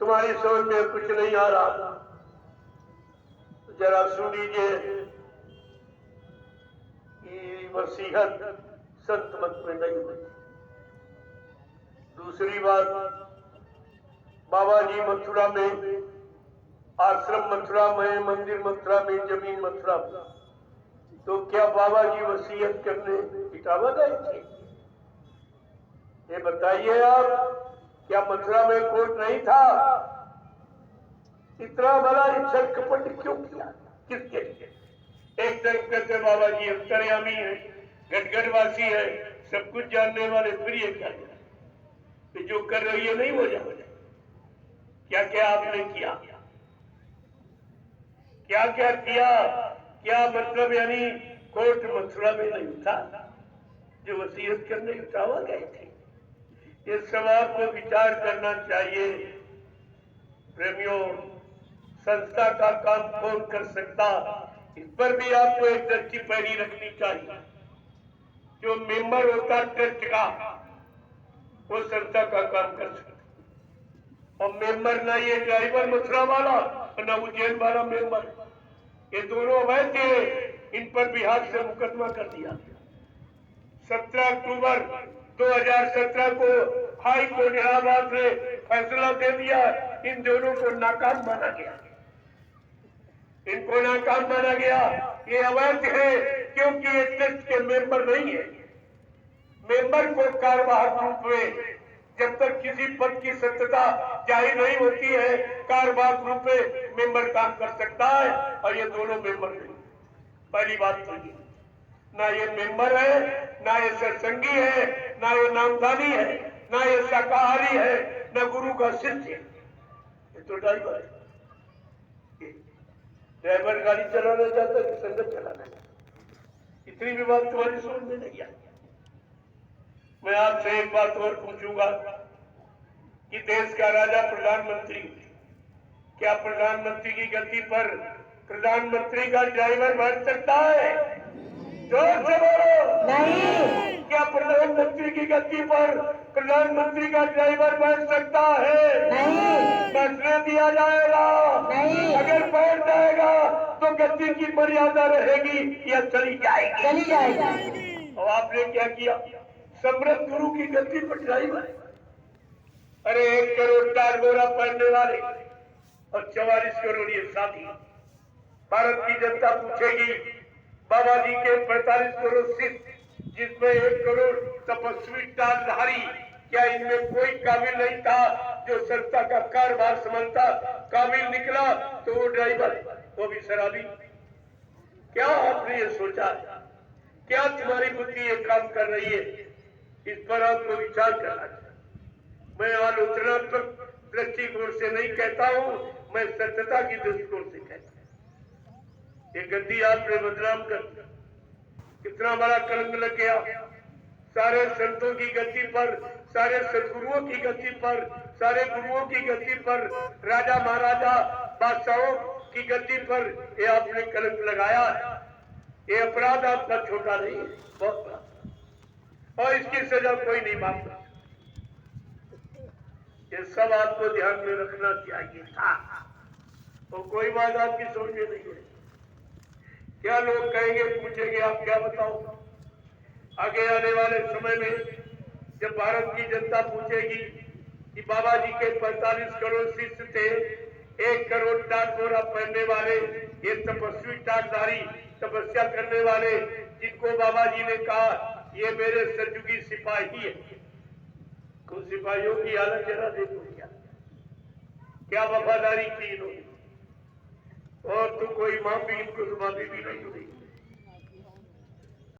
तुम्हारी समझ में कुछ नहीं आ रहा तो जरा सुन लीजिए कि वसीयत संत मत में नहीं हुई। दूसरी बात, बाबा जी मथुरा में, आश्रम मथुरा में, मंदिर मथुरा में, जमीन मथुरा में, तो क्या बाबा जी वसीयत करने इटावा गए थे? ये बताइए आप, क्या मथुरा में कोर्ट नहीं था? इतना बड़ा इच्छा कपट क्यों किया? किसके लिए? एक तरफ कहते बाबा जी अंतर्यामी है, गटगटवासी है, सब कुछ जानने वाले, फिर ये क्या है कि जो कर रही है नहीं हो जाए। क्या क्या आपने किया, क्या क्या किया? क्या मतलब यानी कोर्ट मथुरा में नहीं था जो वसीयत करने इटावा गए थे? ये सब आपको विचार करना चाहिए। प्रेमियों, संस्था का काम कौन कर सकता, इस पर भी आपको एक दृष्टि पैरी रखनी चाहिए। जो मेंबर होता ट्रस्ट का, वो संस्था का काम कर सकता। और मेंबर ना ये ड्राइवर मथुरा वाला और ना उज्जैन वाला मेंबर, ये दोनों अवैध थे। इन पर बिहार से मुकदमा कर दिया। 17 अक्टूबर 2017 को हाई कोर्ट इलाहाबाद ने फैसला दे दिया, इन दोनों को नाकाम माना गया। इनको नाकाम माना गया, ये अवैध है क्योंकि ये ट्रस्ट के मेंबर नहीं है। मेंबर को कार्यवाहक रूप में जब तक किसी पद की सत्यता जाहिर नहीं होती है, कार्यवाहक रूप में मेंबर काम कर सकता है, और ये दोनों मेंबर नहीं। पहली बात तो ये, ना ये मेंबर है, ना ये सत्संगी है, ना ये नामधारी है, ना ये शाकाहारी है, ना गुरु का शिष्य है। ये तो ड्राइवर है। ड्राइवर गाड़ी चलाना चाहता है कि संगत चलाना चाहता? इतनी भी बात तुम्हारी समझ में नहीं आई। मैं आपसे एक बात और पूछूंगा कि देश का राजा प्रधानमंत्री, क्या प्रधानमंत्री की गति पर प्रधानमंत्री का ड्राइवर बैठ सकता है? जोर से बोलो। नहीं। क्या प्रधानमंत्री की गति पर प्रधानमंत्री का ड्राइवर बैठ सकता है? नहीं। बैठने दिया जाएगा? नहीं। अगर बैठ जाएगा तो गति की मर्यादा रहेगी या चली जाएगी? चली जाएगी। और आपने क्या किया? समृद्ध गुरु की गति पर ड्राइवर। अरे 1 करोड़ 4 गोरा पहनने वाले और 44 करोड़ ये साथी। भारत की जनता पूछेगी, बाबा जी के 45 करोड़ शिष्य, जिसमें 1 करोड़ तपस्वी टालधारी, क्या इनमें कोई काबिल नहीं था जो संस्था का कार्यभार संभालता? काबिल निकला तो वो ड्राइवर, वो भी शराबी। क्या आपने ये सोचा? क्या तुम्हारी बुद्धि ये काम कर रही है? इस पर आपको विचार करना चाहिए। मैं आलोचनात्मक दृष्टिकोण से नहीं कहता हूं, मैं सत्यता की दृष्टिकोण से कहता हूं। ये गद्दी आपने बदनाम कर दिया, कितना बड़ा कलंक लग गया। सारे संतों की गति पर, सारे सदगुरुओं की गति पर, सारे गुरुओं की गति पर, राजा महाराजा बादशाहों की गति पर ये आपने कलंक लगाया। ये अपराध आपका छोटा नहीं है, बहुत बड़ा, और इसकी सजा कोई नहीं मांगता। ये सब आपको ध्यान में रखना चाहिए था। तो कोई बात आपकी समझ में नहीं है। क्या लोग कहेंगे, पूछेंगे, आप क्या बताओ? आगे आने वाले समय में जब भारत की जनता पूछेगी कि बाबा जी के 45 करोड़ शिष्य थे, 1 करोड़ टाट गोरा पहनने वाले, ये तपस्वी टाटधारी, तपस्या करने वाले, जिनको बाबा जी ने कहा ये मेरे सतयुगी सिपाही है, उन सिपाहियों की हालत जरा देखो। क्या वफादारी की इन्होंने, और तो कोई माफी, इनको तो माफी भी नहीं हुई।